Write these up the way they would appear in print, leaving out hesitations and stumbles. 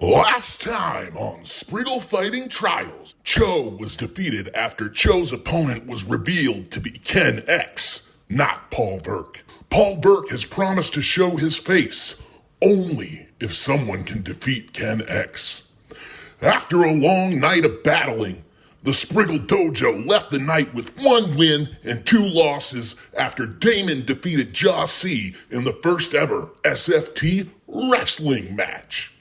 Last time on Spriggle Fighting Trials, Cho was defeated after Cho's opponent was revealed to be Ken X, not Paul Verk. Paul Verk has promised to show his face only if someone can defeat Ken X. After a long night of battling, the Spriggle Dojo left the night with 1 win and 2 losses after Damon defeated Ja C in the first ever SFT wrestling match.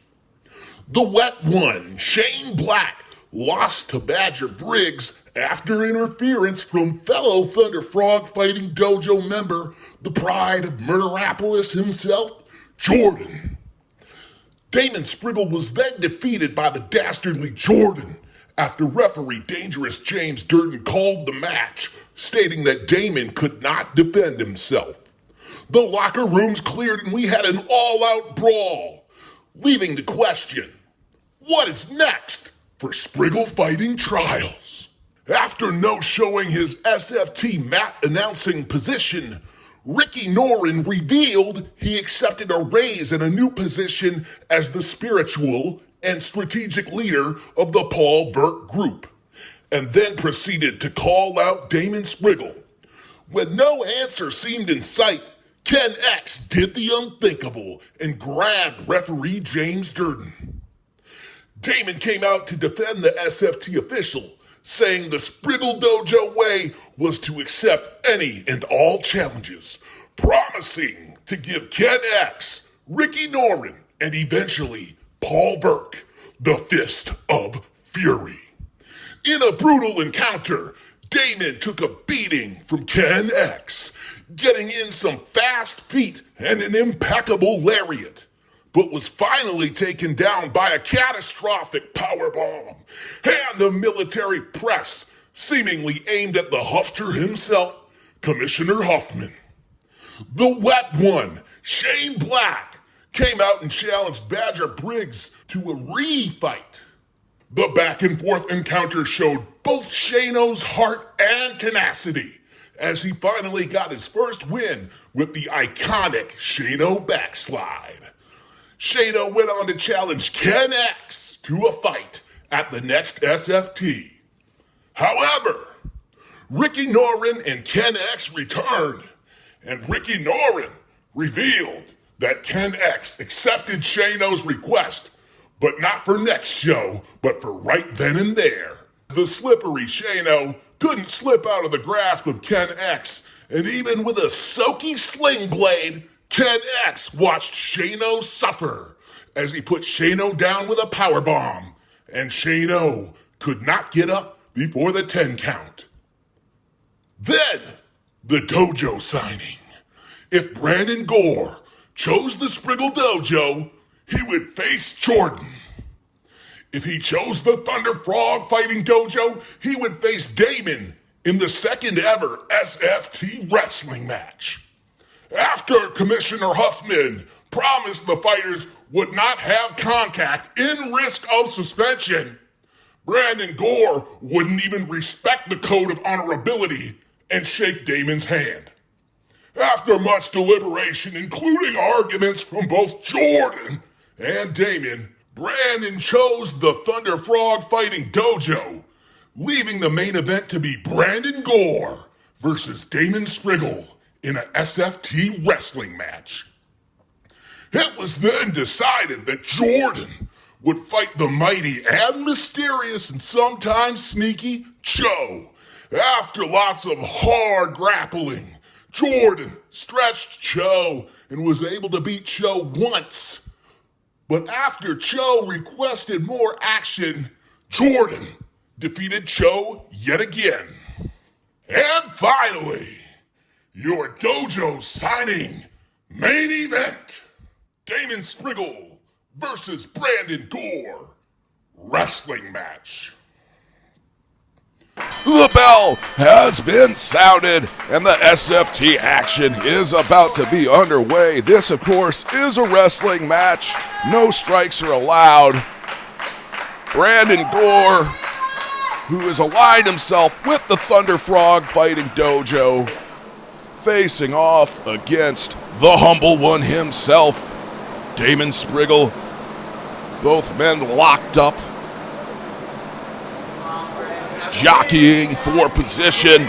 The wet one, Shane Black, lost to Badger Briggs after interference from fellow Thunderfrog Fighting Dojo member, the pride of Murderapolis himself, Jordan. Damon Spriggle was then defeated by the dastardly Jordan after referee Dangerous James Durden called the match, stating that Damon could not defend himself. The locker rooms cleared and we had an all-out brawl, leaving the question, what is next for Spriggle Fighting Trials? After no-showing his SFT mat announcing position, Ricky Norin revealed he accepted a raise and a new position as the spiritual and strategic leader of the Paul Verk group, and then proceeded to call out Damon Spriggle. When no answer seemed in sight, Ken X did the unthinkable and grabbed referee James Durden. Damon came out to defend the SFT official, saying the Spriggle Dojo way was to accept any and all challenges, promising to give Ken X, Ricky Norin, and eventually Paul Verk the Fist of Fury. In a brutal encounter, Damon took a beating from Ken X, getting in some fast feet and an impeccable lariat, but was finally taken down by a catastrophic powerbomb and the military press seemingly aimed at the Huffter himself, Commissioner Huffman. The wet one, Shane Black, came out and challenged Badger Briggs to a refight. The back-and-forth encounter showed both Shano's heart and tenacity as he finally got his first win with the iconic Shano backslide. Shano went on to challenge Ken X to a fight at the next SFT. However, Ricky Norin and Ken X returned, and Ricky Norin revealed that Ken X accepted Shano's request, but not for next show, but for right then and there. The slippery Shano couldn't slip out of the grasp of Ken X, and even with a soaky sling blade, Ken X watched Shano suffer as he put Shano down with a powerbomb, and Shano could not get up before the 10 count. Then, the dojo signing. If Brandon Gore chose the Spriggle Dojo, he would face Jordan. If he chose the Thunderfrog Fighting Dojo, he would face Damon in the second ever SFT wrestling match. After Commissioner Huffman promised the fighters would not have contact in risk of suspension, Brandon Gore wouldn't even respect the code of honorability and shake Damon's hand. After much deliberation, including arguments from both Jordan and Damon, Brandon chose the Thunderfrog Fighting Dojo, leaving the main event to be Brandon Gore versus Damon Spriggle in a SFT wrestling match. It was then decided that Jordan would fight the mighty and mysterious and sometimes sneaky Cho. After lots of hard grappling, Jordan stretched Cho and was able to beat Cho once. But after Cho requested more action, Jordan defeated Cho yet again. And finally, your dojo signing main event, Damon Spriggle versus Brandon Gore wrestling match. The bell has been sounded and the SFT action is about to be underway. This, of course, is a wrestling match. No strikes are allowed. Brandon Gore, who has aligned himself with the Thunderfrog Fighting Dojo, facing off against the humble one himself, Damon Spriggle. Both men locked up, jockeying for position.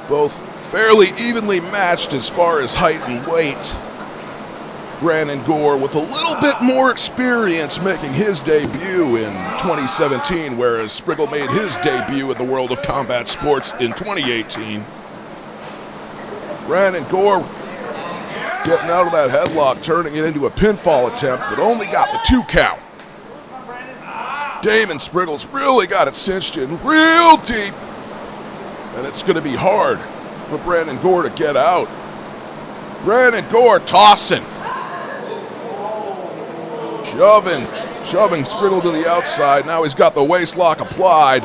Both fairly evenly matched as far as height and weight. Brandon Gore with a little bit more experience making his debut in 2017, whereas Spriggle made his debut in the world of combat sports in 2018. Brandon Gore getting out of that headlock, turning it into a pinfall attempt, but only got the 2 count. Damon Spriggle's really got it cinched in real deep, and it's going to be hard for Brandon Gore to get out. Brandon Gore tossing, shoving Spriggle to the outside. Now he's got the waist lock applied.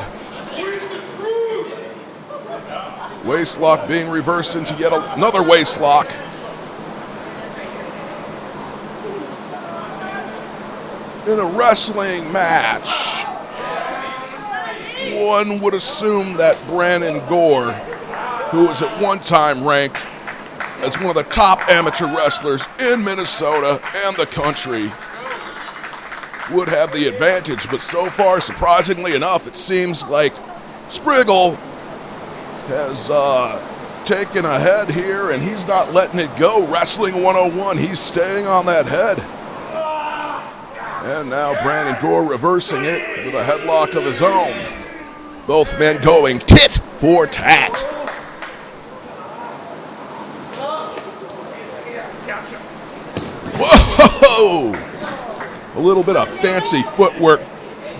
Waist lock being reversed into yet another waist lock. In a wrestling match, one would assume that Brandon Gore, who was at one time ranked as one of the top amateur wrestlers in Minnesota and the country, would have the advantage. But so far, surprisingly enough, it seems like Spriggle has taken a head here, and he's not letting it go. Wrestling 101, he's staying on that head. And now Brandon Gore reversing it with a headlock of his own. Both men going tit for tat. Whoa! A little bit of fancy footwork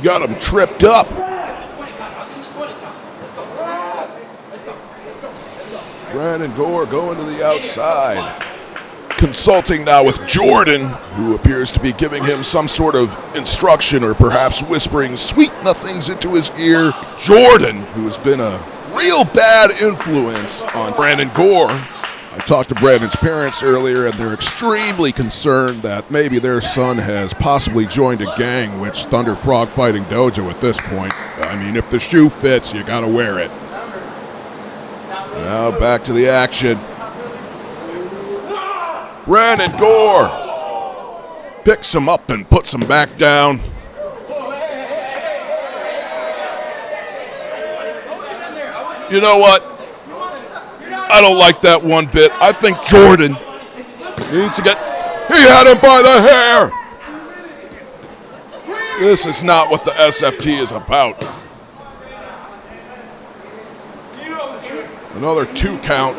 got him tripped up. Brandon Gore going to the outside. Consulting now with Jordan, who appears to be giving him some sort of instruction or perhaps whispering sweet nothings into his ear. Jordan, who has been a real bad influence on Brandon Gore. I talked to Brandon's parents earlier, and they're extremely concerned that maybe their son has possibly joined a gang, which Thunderfrog Fighting Dojo at this point. I mean, if the shoe fits, you gotta wear it. Now back to the action. Brandon Gore picks him up and puts him back down. You know what? I don't like that one bit. I think Jordan needs to get... He had him by the hair! This is not what the SFT is about. Another 2 count.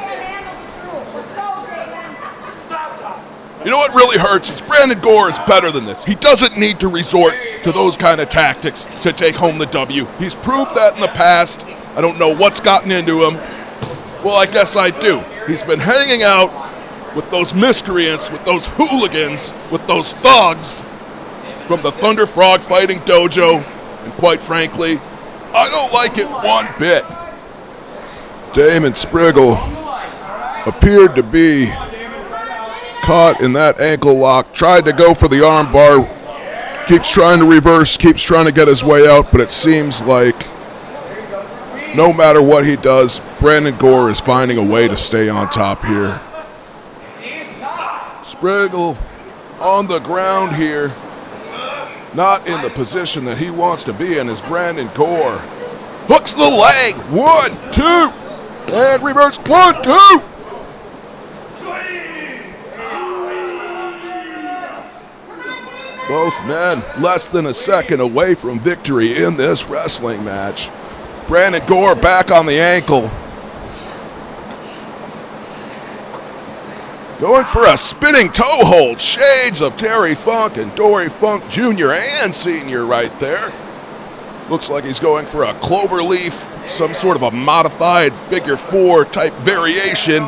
You know what really hurts is Brandon Gore is better than this. He doesn't need to resort to those kind of tactics to take home the W. He's proved that in the past. I don't know what's gotten into him. Well, I guess I do. He's been hanging out with those miscreants, with those hooligans, with those thugs from the Thunderfrog Fighting Dojo. And quite frankly, I don't like it one bit. Damon Spriggle appeared to be caught in that ankle lock, tried to go for the arm bar, keeps trying to reverse, keeps trying to get his way out, but it seems like no matter what he does, Brandon Gore is finding a way to stay on top here. Spriggle on the ground here, not in the position that he wants to be in as Brandon Gore. Hooks the leg, 1, 2, and reverse, 1, 2. Both men less than a second away from victory in this wrestling match. Brandon Gore back on the ankle. Going for a spinning toe hold. Shades of Terry Funk and Dory Funk Jr. and Sr. right there. Looks like he's going for a clover leaf, some sort of a modified figure 4 type variation.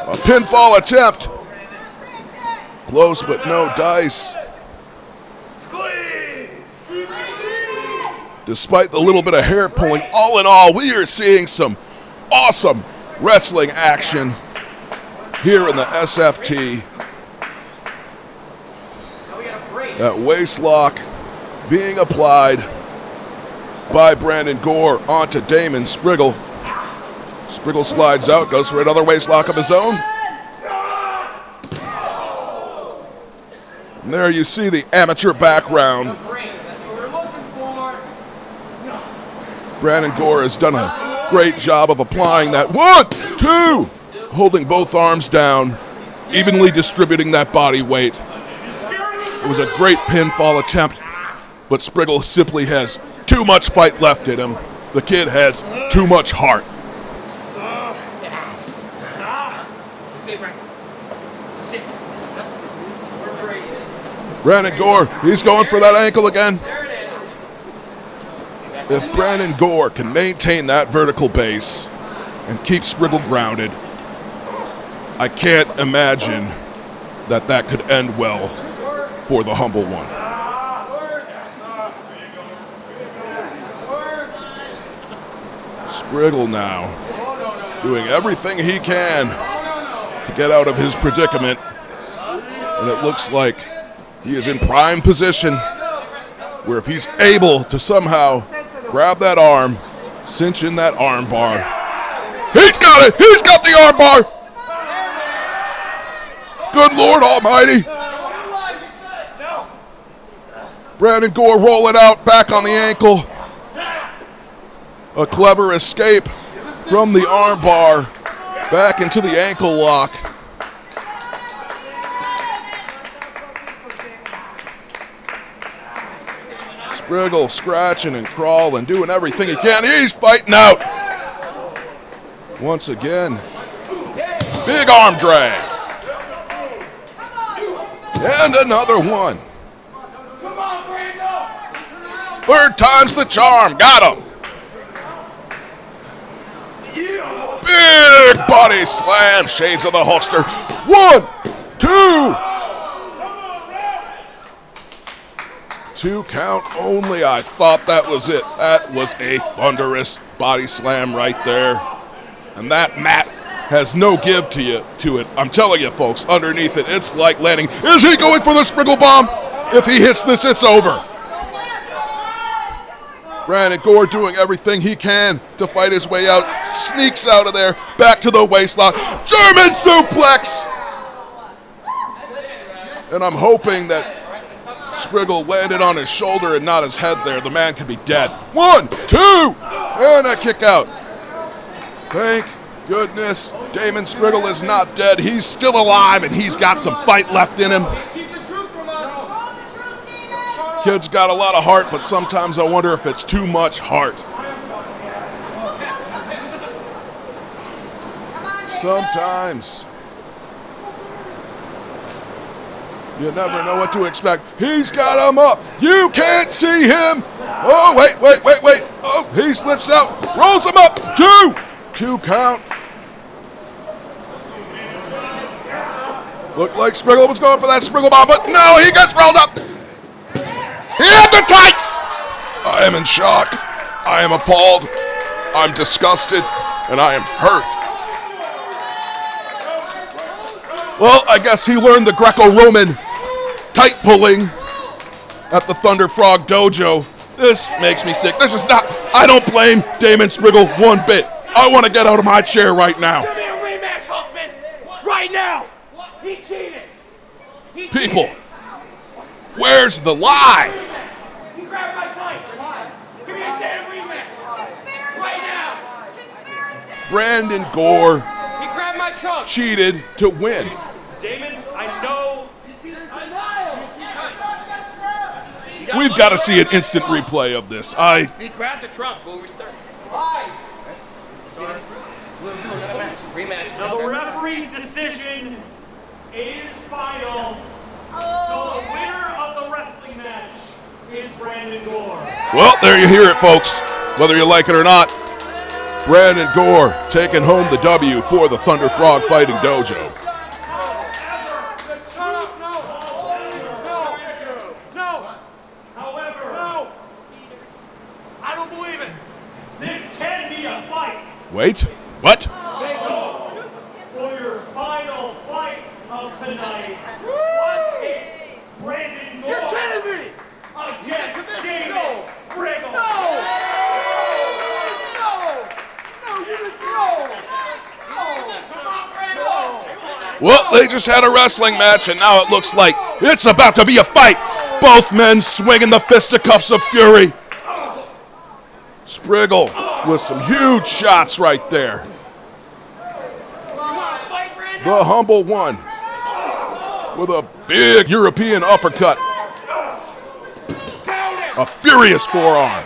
A pinfall attempt. Close but no dice. Despite the little bit of hair pulling, all in all, we are seeing some awesome wrestling action here in the SFT. That waist lock being applied by Brandon Gore onto Damon Spriggle. Spriggle slides out, goes for another waist lock of his own. And there you see the amateur background. Brandon Gore has done a great job of applying that. 1, 2, holding both arms down, evenly distributing that body weight. It was a great pinfall attempt, but Spriggle simply has too much fight left in him. The kid has too much heart. Brandon Gore, he's going for that ankle again. If Brandon Gore can maintain that vertical base and keep Spriggle grounded, I can't imagine that could end well for the humble one. Spriggle now doing everything he can to get out of his predicament, and it looks like he is in prime position where if he's able to somehow grab that arm, cinch in that arm bar. He's got it! He's got the arm bar! Good Lord Almighty! Brandon Gore rolling out, back on the ankle. A clever escape from the arm bar, back into the ankle lock. Spriggle scratching and crawling, doing everything he can. He's fighting out. Once again, big arm drag. And another one. Third time's the charm. Got him. Big body slam. Shades of the Hulkster. 1, 2. 2 count only. I thought that was it. That was a thunderous body slam right there. And that mat has no give to it. I'm telling you, folks, underneath it, it's like landing. Is he going for the Spriggle bomb? If he hits this, it's over. Brandon Gore doing everything he can to fight his way out. Sneaks out of there. Back to the waistlock. German suplex! And I'm hoping that Spriggle landed on his shoulder and not his head there. The man could be dead. 1, 2, and a kick out. Thank goodness Damon Spriggle is not dead. He's still alive and he's got some fight left in him. Kid's got a lot of heart, but sometimes I wonder if it's too much heart. Sometimes you never know what to expect. He's got him up. You can't see him. Oh, wait. Oh, he slips out. Rolls him up. 2 count. Looked like Spriggle was going for that Spriggle bomb, but no, he gets rolled up. He had the tights. I am in shock. I am appalled. I'm disgusted, and I am hurt. Well, I guess he learned the Greco-Roman tight pulling at the Thunderfrog Dojo. This makes me sick. This is not, I don't blame Damon Spriggle one bit. I want to get out of my chair right now. Give me a rematch, Hulkman! Right now! He cheated! People, where's the lie? He grabbed my tights! Give me a damn rematch! Right now! Brandon Gore He grabbed my trunk! cheated to win. Damon, I know. We've got to see an instant replay of this. He grabbed the trunk. We'll restart. We'll do another match. Rematch. Now the referee's decision is final. So the winner of the wrestling match is Brandon Gore. Well, there you hear it, folks. Whether you like it or not, Brandon Gore taking home the W for the Thunderfrog Fighting Dojo. Wait, what? For your final fight of tonight, what is Brandon Gore? You're kidding me! Against Damon Spriggle. No! No! No, you just no! Well, they just had a wrestling match, and now it looks like it's about to be a fight. Both men swinging the fisticuffs of fury. Spriggle with some huge shots right there. The humble one with a big European uppercut. A furious forearm.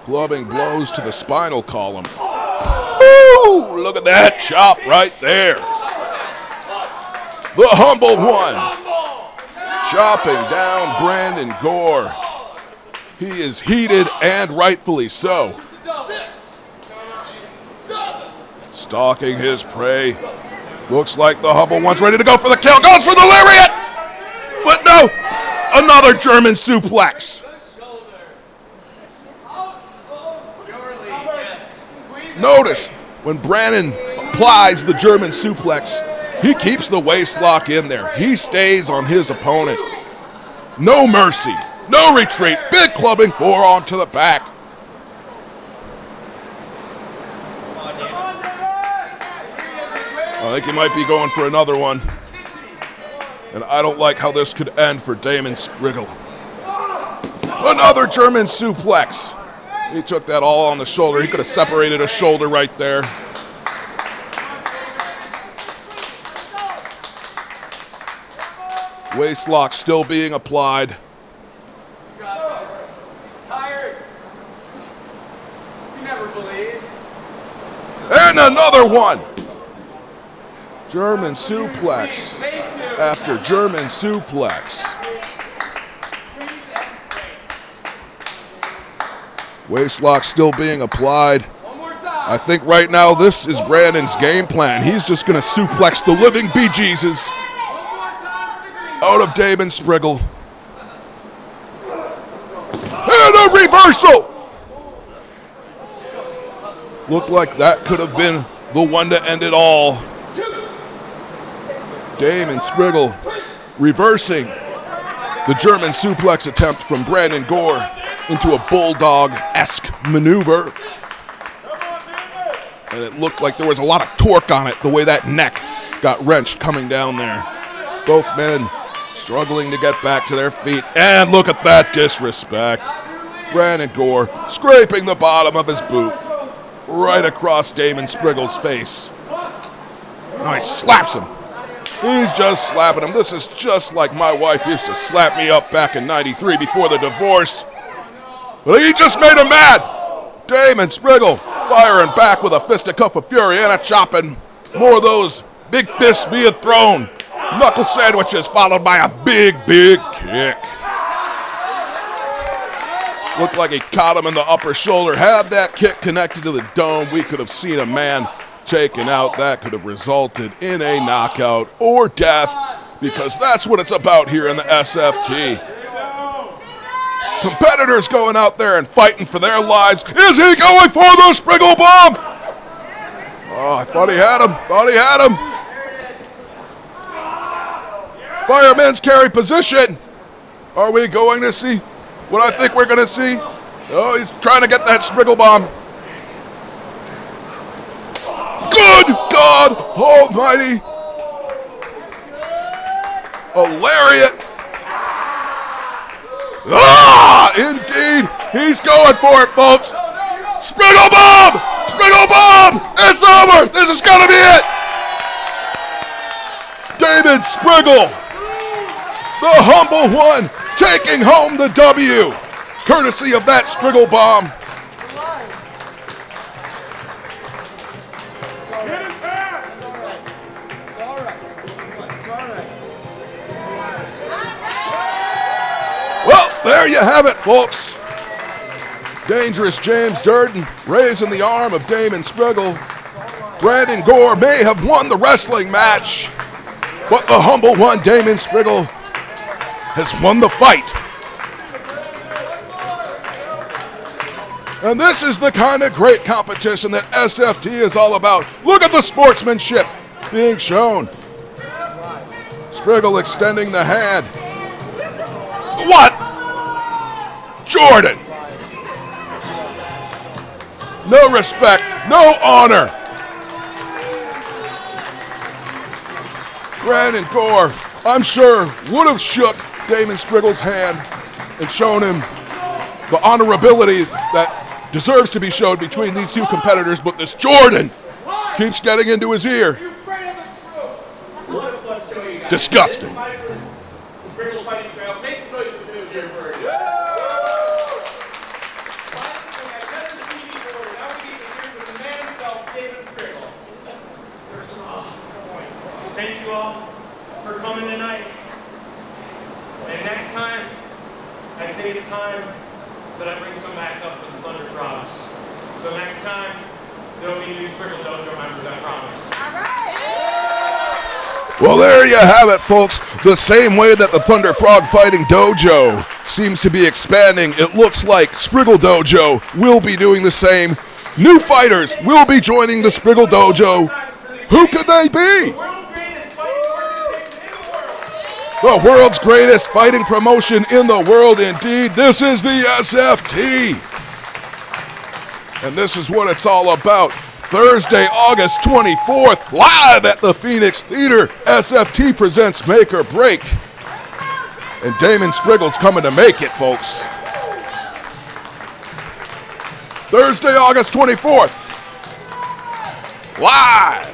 Clubbing blows to the spinal column. Ooh, look at that chop right there. The humble one. Chopping down Brandon Gore. He is heated and rightfully so. Stalking his prey. Looks like the humble one's ready to go for the kill. Goes for the lariat! But no! Another German suplex. Notice, when Brandon applies the German suplex, he keeps the waist lock in there. He stays on his opponent. No mercy, no retreat. Big clubbing forearm to the back. I think he might be going for another one. And I don't like how this could end for Damon Spriggle. Another German suplex. He took that all on the shoulder. He could have separated a shoulder right there. Waist lock still being applied. He's tired. You never believed. And another one. German suplex after German suplex. Waist lock still being applied. I think right now this is Brandon's game plan. He's just going to suplex the living bejesus out of Damon Spriggle. And a reversal! Looked like that could have been the one to end it all. Damon Spriggle reversing the German suplex attempt from Brandon Gore into a bulldog-esque maneuver. And it looked like there was a lot of torque on it, the way that neck got wrenched coming down there. Both men struggling to get back to their feet. And look at that disrespect. Brandon Gore scraping the bottom of his boot right across Damon Spriggle's face. Now he slaps him. He's just slapping him. This is just like my wife used to slap me up back in '93 before the divorce. But he just made him mad. Damon Spriggle firing back with a fisticuff of fury and a chopping. More of those big fists being thrown. Knuckle sandwiches followed by a big, big kick. Looked like he caught him in the upper shoulder. Had that kick connected to the dome, we could have seen a man taken out. That could have resulted in a knockout or death, because that's what it's about here in the SFT. Competitors going out there and fighting for their lives. Is he going for the Spriggle bomb? Oh, I thought he had him. Fireman's carry position. Are we going to see what I think we're going to see? Oh, he's trying to get that Spriggle bomb. Good God Almighty. A lariat. Ah, indeed. He's going for it, folks. Spriggle bomb! Spriggle bomb! It's over! This is going to be it! Damon Spriggle, the humble one, taking home the W, courtesy of that Spriggle bomb. Well, there you have it, folks. Dangerous James Durden raising the arm of Damon Spriggle. Brandon Gore may have won the wrestling match, but the humble one, Damon Spriggle, has won the fight. And this is the kind of great competition that SFT is all about. Look at the sportsmanship being shown. Spriggle extending the hand. What? Jordan! No respect, no honor. Brandon Gore, I'm sure, would have shook Damon Spriggle's hand and shown him the honorability that deserves to be shown between these two competitors, but this Jordan keeps getting into his ear. Disgusting. Spriggle Fighting Dojo. Make some noise for the news here first. I've never seen before. Now we get to hear from the man himself, Damon Spriggle. Thank you all for coming tonight. And next time, I think it's time that I bring some back up for the Thunderfrogs. So next time, there'll be new Spriggle Dojo members, I promise. All right. Well, there you have it, folks. The same way that the Thunderfrog Fighting Dojo seems to be expanding, it looks like Spriggle Dojo will be doing the same. New fighters will be joining the Spriggle Dojo. Who could they be? The world's greatest fighting promotion in the world, indeed. This is the SFT. And this is what it's all about. Thursday, August 24th, live at the Phoenix Theater, SFT presents Make or Break. And Damon Spriggle's coming to make it, folks. Thursday, August 24th, live,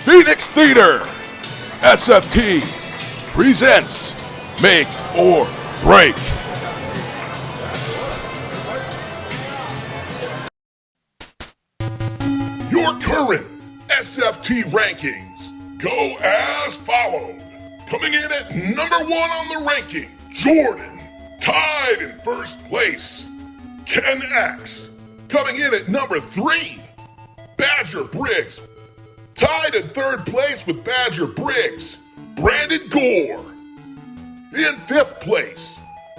Phoenix Theater, SFT presents Make or Break. Your current SFT rankings go as followed. Coming in at number 1 on the ranking, Jordan. Tied in first place, Ken X. Coming in at number 3, Badger Briggs. Tied in third place with Badger Briggs, Brandon Gore. In 5th place,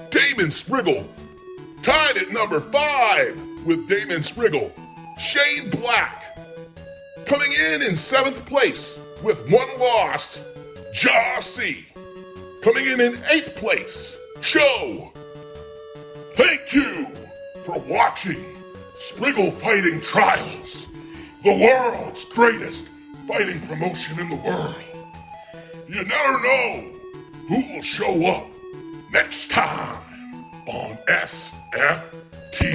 Damon Spriggle. Tied at number 5 with Damon Spriggle, Shane Black. Coming in 7th place with 1 loss, Ja C. Coming in 8th place, Cho. Thank you for watching Spriggle Fighting Trials, the world's greatest fighting promotion in the world. You never know who will show up next time on SFT.